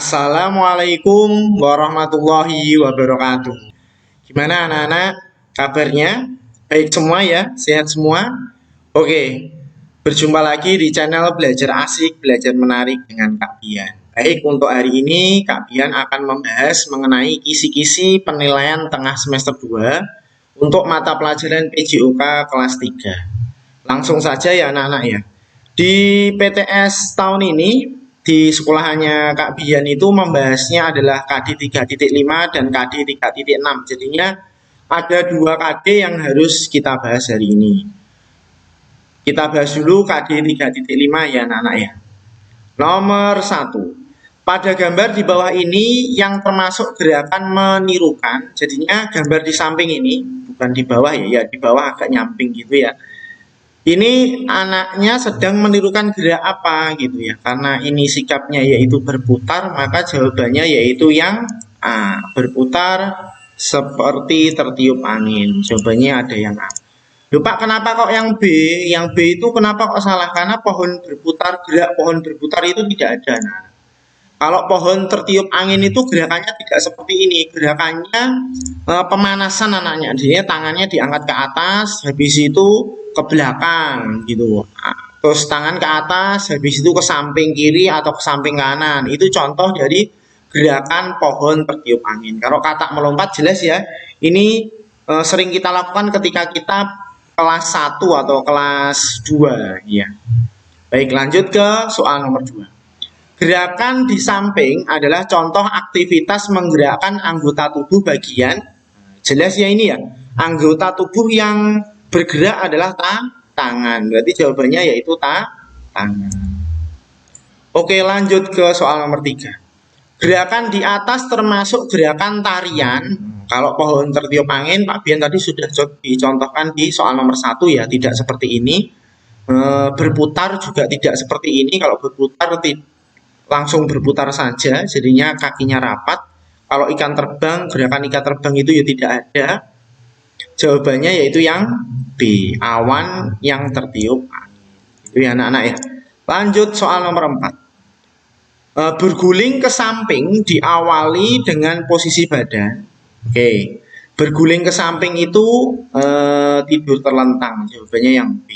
Assalamualaikum warahmatullahi wabarakatuh. Gimana anak-anak? Kabarnya? Baik semua ya? Sehat semua? Oke, berjumpa lagi di channel Belajar Asik, Belajar Menarik dengan Kak Bian. Baik, untuk hari ini Kak Bian akan membahas mengenai kisi-kisi penilaian tengah semester 2 untuk mata pelajaran PJOK kelas 3. Langsung saja ya anak-anak ya. Di PTS tahun ini di sekolahannya Kak Bian itu membahasnya adalah KD 3.5 dan KD 3.6. Jadinya ada 2 KD yang harus kita bahas hari ini. Kita bahas dulu KD 3.5 ya anak-anak ya. Nomor 1. Pada gambar di bawah ini yang termasuk gerakan menirukan. Jadinya gambar di samping ini, bukan di bawah ya, di bawah agak nyamping gitu ya. Ini anaknya sedang menirukan gerak apa gitu ya. Karena ini sikapnya yaitu berputar, maka jawabannya yaitu yang A, berputar seperti tertiup angin. Jawabannya ada yang A. Loh Pak, kenapa kok yang B? Yang B itu kenapa kok salah? Karena pohon berputar, gerak pohon berputar itu tidak ada. Nah, kalau pohon tertiup angin itu gerakannya tidak seperti ini. Gerakannya pemanasan anaknya. Jadi tangannya diangkat ke atas, habis itu ke belakang gitu. Terus tangan ke atas, habis itu ke samping kiri atau ke samping kanan. Itu contoh dari gerakan pohon tertiup angin. Kalau katak melompat jelas ya. Ini sering kita lakukan ketika kita kelas 1 atau kelas 2 ya. Baik, lanjut ke soal nomor 2. Gerakan di samping adalah contoh aktivitas menggerakkan anggota tubuh bagian. Jelas ya ini ya. Anggota tubuh yang bergerak adalah tangan. Berarti jawabannya yaitu tangan. Oke, lanjut ke soal nomor 3. Gerakan di atas termasuk gerakan tarian. Kalau pohon tertiup angin, Pak Bian tadi sudah dicontohkan di soal nomor 1 ya. Tidak seperti ini. Berputar juga tidak seperti ini. Kalau berputar langsung berputar saja, jadinya kakinya rapat. Kalau ikan terbang, gerakan ikan terbang itu ya tidak ada. Jawabannya yaitu yang B, awan yang tertiup angin. Itu ya anak-anak ya. Lanjut soal nomor 4. Berguling ke samping diawali dengan posisi badan. Oke. Berguling ke samping itu tidur terlentang. Jawabannya yang B.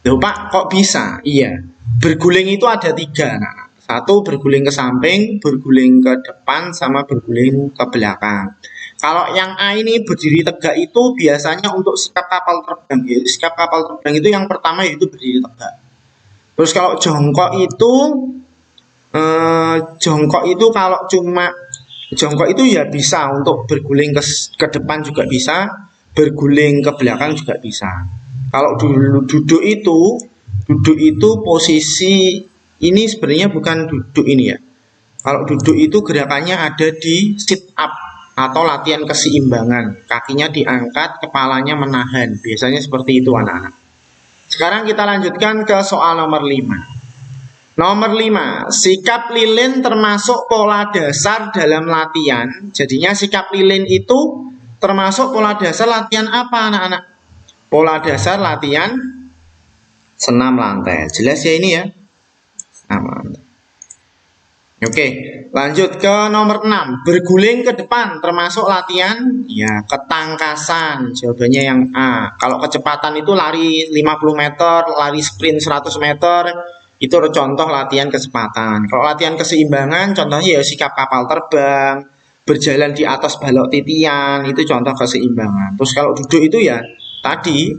Loh Pak, kok bisa? Iya. Berguling itu ada 3. Nah, 1 berguling ke samping, berguling ke depan, sama berguling ke belakang. Kalau yang A ini berdiri tegak itu biasanya untuk sikap kapal terbang. Ya. Sikap kapal terbang itu yang pertama yaitu berdiri tegak. Terus kalau jongkok itu kalau cuma jongkok itu ya bisa untuk berguling ke depan juga bisa, berguling ke belakang juga bisa. Kalau duduk itu posisi ini sebenarnya bukan duduk ini ya. Kalau duduk itu gerakannya ada di sit up atau latihan keseimbangan. Kakinya diangkat, kepalanya menahan. Biasanya seperti itu anak-anak. Sekarang kita lanjutkan ke soal nomor 5. Nomor 5, sikap lilin termasuk pola dasar dalam latihan. Jadinya sikap lilin itu termasuk pola dasar latihan apa anak-anak? Pola dasar latihan senam lantai. Jelas ya ini ya? Senam lantai. Oke, lanjut ke nomor 6. Berguling ke depan termasuk latihan ya ketangkasan. Jawabannya yang A. Kalau kecepatan itu lari 50 meter, lari sprint 100 meter, itu contoh latihan kecepatan. Kalau latihan keseimbangan contohnya ya sikap kapal terbang, berjalan di atas balok titian, itu contoh keseimbangan. Terus kalau duduk itu ya tadi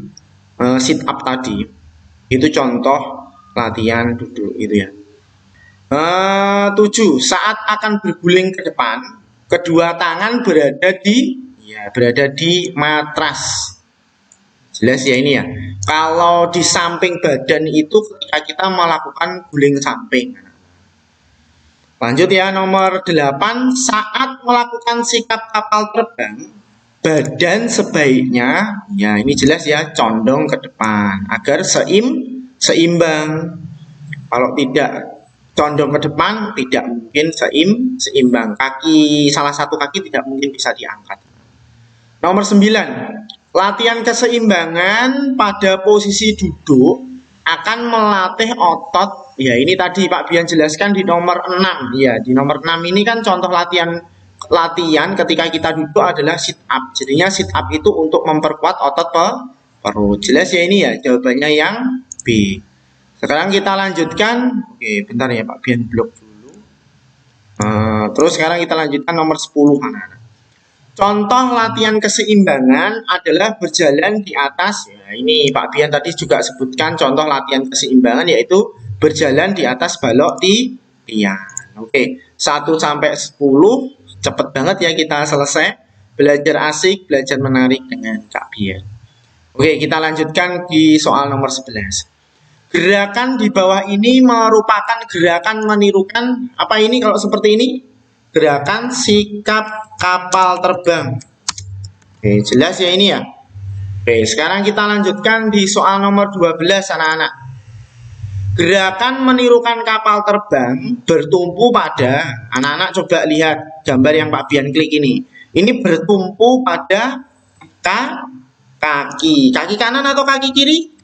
sit up tadi. Itu contoh latihan duduk itu ya. 7. Saat akan berguling ke depan, kedua tangan berada di matras. Jelas ya ini ya. Kalau di samping badan itu ketika kita melakukan guling samping. Lanjut ya nomor 8. Saat melakukan sikap kapal terbang, badan sebaiknya ya ini jelas ya condong ke depan agar seimbang. Kalau tidak condong ke depan tidak mungkin seimbang. Salah satu kaki tidak mungkin bisa diangkat. Nomor 9. Latihan keseimbangan pada posisi duduk akan melatih otot. Ya, ini tadi Pak Bian jelaskan di nomor 6. Ya, di nomor 6 ini kan contoh latihan ketika kita duduk adalah sit up. Jadinya sit up itu untuk memperkuat otot perut. Jelas ya ini ya, jawabannya yang B. Sekarang kita lanjutkan. Oke, bentar ya Pak Bian blok dulu. Terus sekarang kita lanjutkan nomor 10 anak-anak. Contoh latihan keseimbangan adalah berjalan di atas. Ya, ini Pak Bian tadi juga sebutkan contoh latihan keseimbangan yaitu berjalan di atas balok titian. Oke, 1 sampai 10 cepet banget ya kita selesai. Belajar asik, belajar menarik dengan Kak Bian. Oke, kita lanjutkan di soal nomor 11. Gerakan di bawah ini merupakan gerakan menirukan apa ini kalau seperti ini? Gerakan sikap kapal terbang. Oke, jelas ya ini ya. Oke, sekarang kita lanjutkan di soal nomor 12 anak-anak. Gerakan menirukan kapal terbang bertumpu pada, anak-anak coba lihat gambar yang Pak Bian klik ini. Ini bertumpu pada kaki. Kaki kanan atau kaki kiri?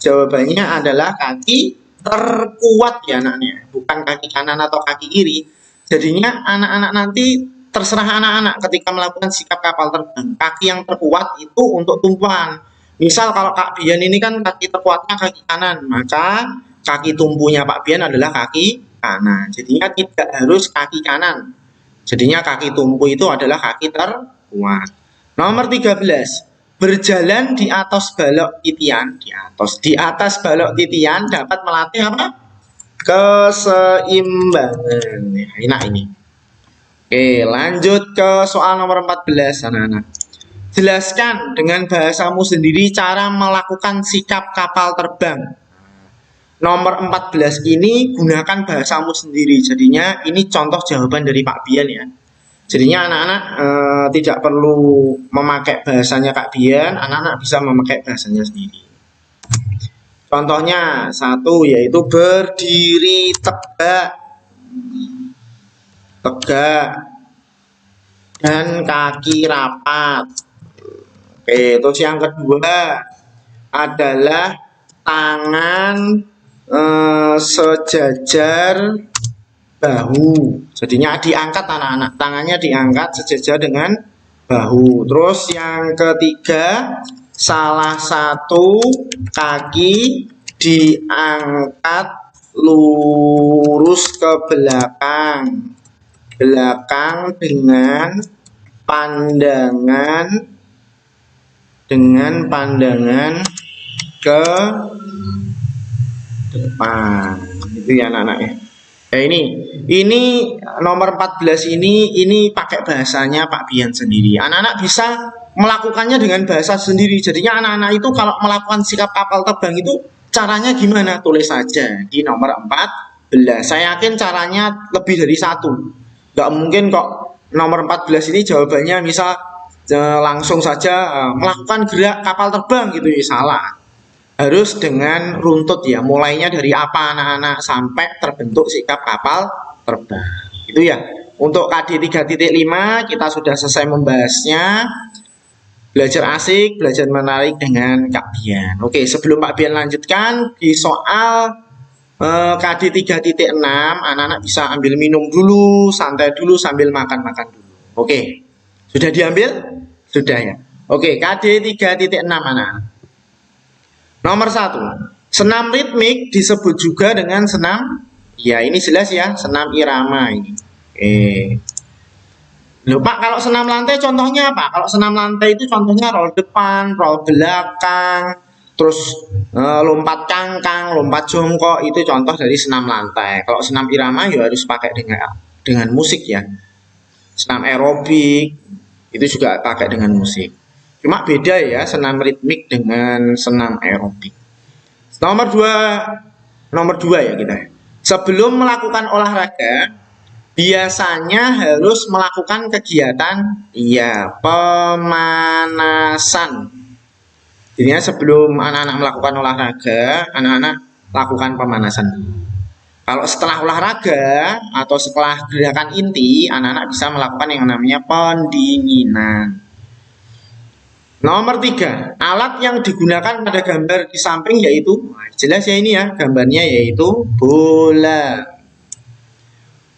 Jawabannya adalah kaki terkuat ya anaknya, bukan kaki kanan atau kaki kiri. Jadinya anak-anak nanti terserah anak-anak ketika melakukan sikap kapal terbang. Kaki yang terkuat itu untuk tumpuan. Misal kalau Kak Bian ini kan kaki terkuatnya kaki kanan, maka kaki tumpunya Pak Bian adalah kaki kanan. Jadinya tidak harus kaki kanan. Jadinya kaki tumpu itu adalah kaki terkuat. Nomor 13. Berjalan di atas balok titian. Di atas balok titian dapat melatih apa? Keseimbangan. Ya, enak ini. Oke, lanjut ke soal nomor 14 anak-anak. Jelaskan dengan bahasamu sendiri cara melakukan sikap kapal terbang. Nomor 14 ini gunakan bahasamu sendiri. Jadinya ini contoh jawaban dari Pak Bian ya. Jadinya anak-anak tidak perlu memakai bahasanya Kak Bian, anak-anak bisa memakai bahasanya sendiri. Contohnya satu yaitu berdiri tegak dan kaki rapat. Oke, terus yang kedua adalah tangan sejajar bahu. Jadinya diangkat anak-anak, tangannya diangkat sejajar dengan bahu. Terus yang ketiga, salah satu kaki diangkat lurus ke belakang dengan pandangan ke depan. Itu ya anak-anak ya. Ini nomor 14 ini pakai bahasanya Pak Bian sendiri. Anak-anak bisa melakukannya dengan bahasa sendiri. Jadinya anak-anak itu kalau melakukan sikap kapal terbang itu caranya gimana? Tulis saja di nomor 14. Saya yakin caranya lebih dari satu. Gak mungkin kok nomor 14 ini jawabannya misal langsung saja melakukan gerak kapal terbang gitu ya, salah. Harus dengan runtut ya, mulainya dari apa anak-anak sampai terbentuk sikap kapal terbang. Itu ya. Untuk KD 3.5 kita sudah selesai membahasnya. Belajar asik, belajar menarik dengan Kak Bian. Oke, sebelum Pak Bian lanjutkan di soal KD 3.6, anak-anak bisa ambil minum dulu, santai dulu sambil makan-makan dulu. Oke. Sudah diambil? Sudah ya. Oke, KD 3.6 anak-anak. Nomor 1, senam ritmik disebut juga dengan senam, ya ini jelas ya, senam irama ini. Loh Pak, kalau senam lantai contohnya apa? Kalau senam lantai itu contohnya roll depan, roll belakang, terus lompat cangkang, lompat jongkok, itu contoh dari senam lantai. Kalau senam irama ya harus pakai dengan musik ya. Senam aerobik itu juga pakai dengan musik. Cuma beda ya senam ritmik dengan senam aerobik. Nomor 2 ya kita. Sebelum melakukan olahraga, biasanya harus melakukan kegiatan pemanasan. Jadi sebelum anak-anak melakukan olahraga, anak-anak lakukan pemanasan dulu. Kalau setelah olahraga atau setelah gerakan inti, anak-anak bisa melakukan yang namanya pendinginan. Nomor 3, alat yang digunakan pada gambar di samping yaitu, jelas ya ini ya, gambarnya yaitu bola.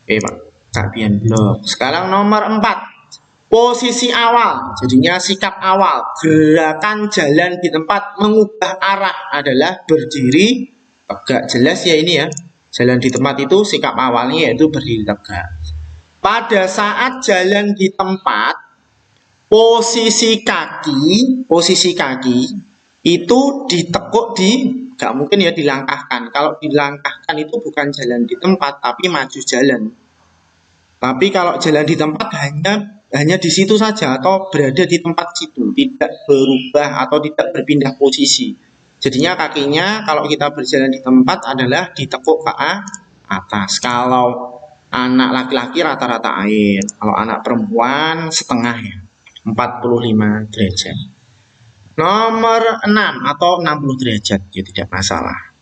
Oke Pak, Kapian blok. Sekarang nomor 4, posisi awal, jadinya sikap awal, gerakan jalan di tempat mengubah arah adalah berdiri tegak. Jelas ya ini ya, jalan di tempat itu sikap awalnya yaitu berdiri tegak. Pada saat jalan di tempat, posisi kaki itu ditekuk gak mungkin ya dilangkahkan. Kalau dilangkahkan itu bukan jalan di tempat tapi maju jalan. Tapi kalau jalan di tempat hanya di situ saja atau berada di tempat situ, tidak berubah atau tidak berpindah posisi. Jadinya kakinya kalau kita berjalan di tempat adalah ditekuk ke atas. Kalau anak laki-laki rata-rata air, kalau anak perempuan setengah ya, 45 derajat. Nomor 6 atau 60 derajat, ya tidak masalah.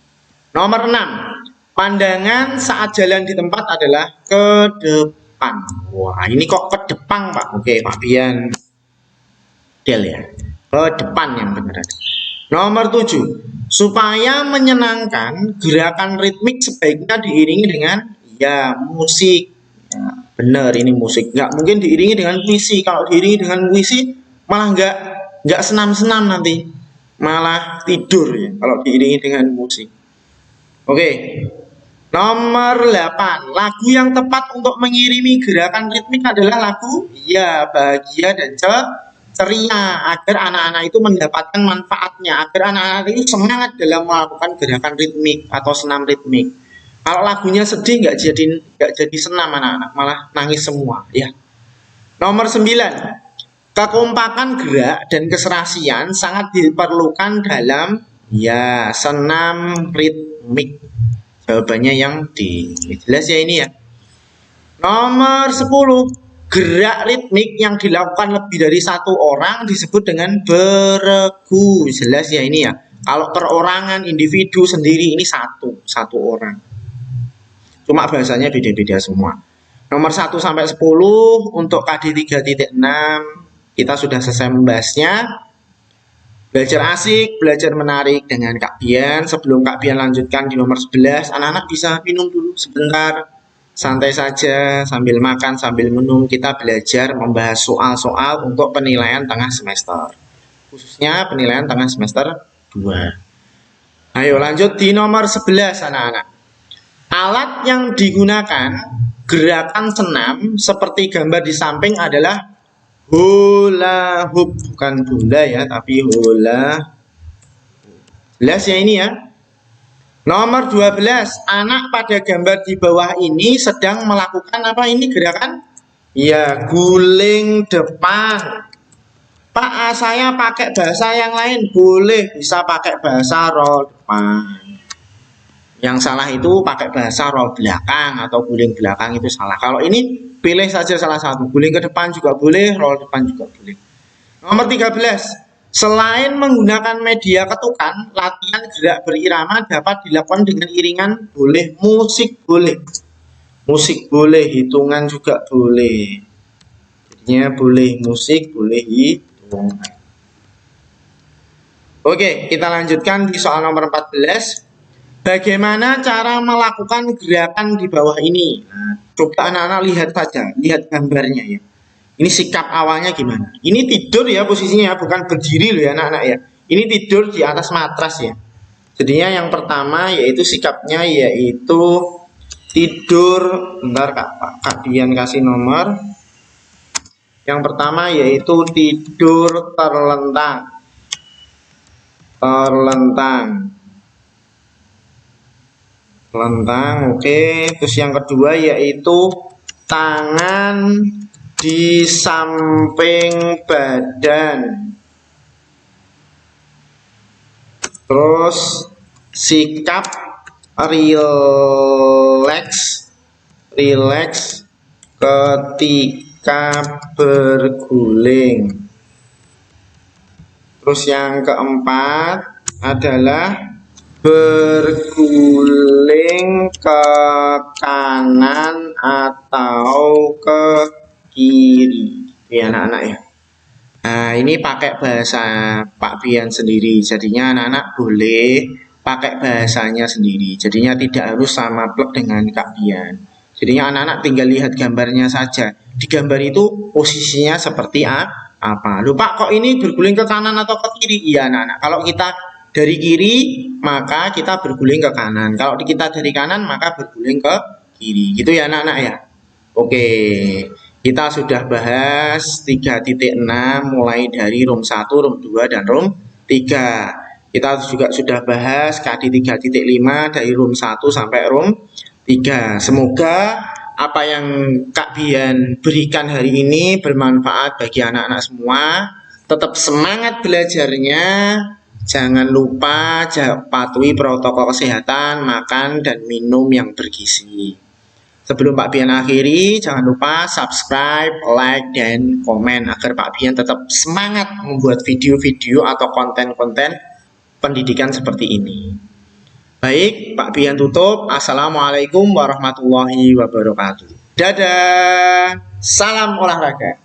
Nomor 6, pandangan saat jalan di tempat adalah ke depan. Wah, ini kok ke depan Pak? Oke, Pak Bian Del ya. Ke depan yang benar. Nomor 7, supaya menyenangkan, gerakan ritmik sebaiknya diiringi dengan ya musik. Ya, benar ini musik. Nggak mungkin diiringi dengan puisi. Kalau diiringi dengan puisi malah nggak senam-senam nanti, malah tidur ya kalau diiringi dengan musik. Oke. Nomor 8, lagu yang tepat untuk mengirimi gerakan ritmik adalah lagu ya bahagia dan ceria, agar anak-anak itu mendapatkan manfaatnya, agar anak-anak itu semangat dalam melakukan gerakan ritmik atau senam ritmik. Kalau lagunya sedih nggak jadi senam anak-anak, malah nangis semua ya. Nomor 9, kekompakan gerak dan keserasian sangat diperlukan dalam ya senam ritmik. Jawabannya yang D. Jelas ya ini ya. Nomor 10, gerak ritmik yang dilakukan lebih dari satu orang disebut dengan beregu. Jelas ya ini ya. Kalau perorangan individu sendiri ini satu orang. Cuma bahasanya beda-beda semua. Nomor 1 sampai 10 untuk KD 3.6 kita sudah selesai membahasnya. Belajar asik, belajar menarik dengan Kak Bian. Sebelum Kak Bian lanjutkan di nomor 11, anak-anak bisa minum dulu sebentar. Santai saja sambil makan, sambil minum. Kita belajar membahas soal-soal untuk penilaian tengah semester. Khususnya penilaian tengah semester 2. Ayo lanjut di nomor 11 anak-anak. Alat yang digunakan gerakan senam seperti gambar di samping adalah hula hoop, bukan bola ya, tapi hula. Jelas ya ini ya. Nomor 12, anak pada gambar di bawah ini sedang melakukan apa ini gerakan? Ya, guling depan. Pak, saya pakai bahasa yang lain. Boleh, bisa pakai bahasa roll depan. Yang salah itu pakai bahasa roll belakang atau guling belakang, itu salah. Kalau ini pilih saja salah satu. Guling ke depan juga boleh, roll depan juga boleh. Nomor 13, selain menggunakan media ketukan, latihan gerak berirama dapat dilakukan dengan iringan boleh, musik boleh. Musik boleh, hitungan juga boleh. Jadinya boleh musik, boleh hitungan. Oke, kita lanjutkan di soal nomor 14. Bagaimana cara melakukan gerakan di bawah ini? Nah, coba anak-anak lihat saja, lihat gambarnya ya. Ini sikap awalnya gimana? Ini tidur ya posisinya, bukan berdiri loh ya anak-anak ya. Ini tidur di atas matras ya. Jadinya yang pertama yaitu sikapnya yaitu tidur. Bentar Kak Dian kasih nomor. Yang pertama yaitu tidur terlentang. Oke. Terus yang kedua yaitu tangan di samping badan. Terus sikap rileks ketika berguling. Terus yang keempat adalah berguling ke kanan atau ke kiri ya anak-anak ya. Nah Nah, ini pakai bahasa Pak Bian sendiri. Jadinya anak-anak boleh pakai bahasanya sendiri. Jadinya tidak harus sama plek dengan Kak Bian. Jadinya anak-anak tinggal lihat gambarnya saja. Di gambar itu posisinya seperti apa. Loh Pak, kok ini berguling ke kanan atau ke kiri? Iya anak-anak. Kalau kita dari kiri, maka kita berguling ke kanan. Kalau kita dari kanan, maka berguling ke kiri. Gitu ya anak-anak ya. Oke. Kita sudah bahas 3.6 mulai dari room 1, room 2, dan room 3. Kita juga sudah bahas KD 3.5 dari room 1 sampai room 3. Semoga apa yang Kak Bian berikan hari ini bermanfaat bagi anak-anak semua. Tetap semangat belajarnya. Jangan lupa patuhi protokol kesehatan, makan dan minum yang bergizi. Sebelum Pak Bian akhiri, jangan lupa subscribe, like, dan komen agar Pak Bian tetap semangat membuat video-video atau konten-konten pendidikan seperti ini. Baik, Pak Bian tutup. Assalamualaikum warahmatullahi wabarakatuh. Dadah, salam olahraga.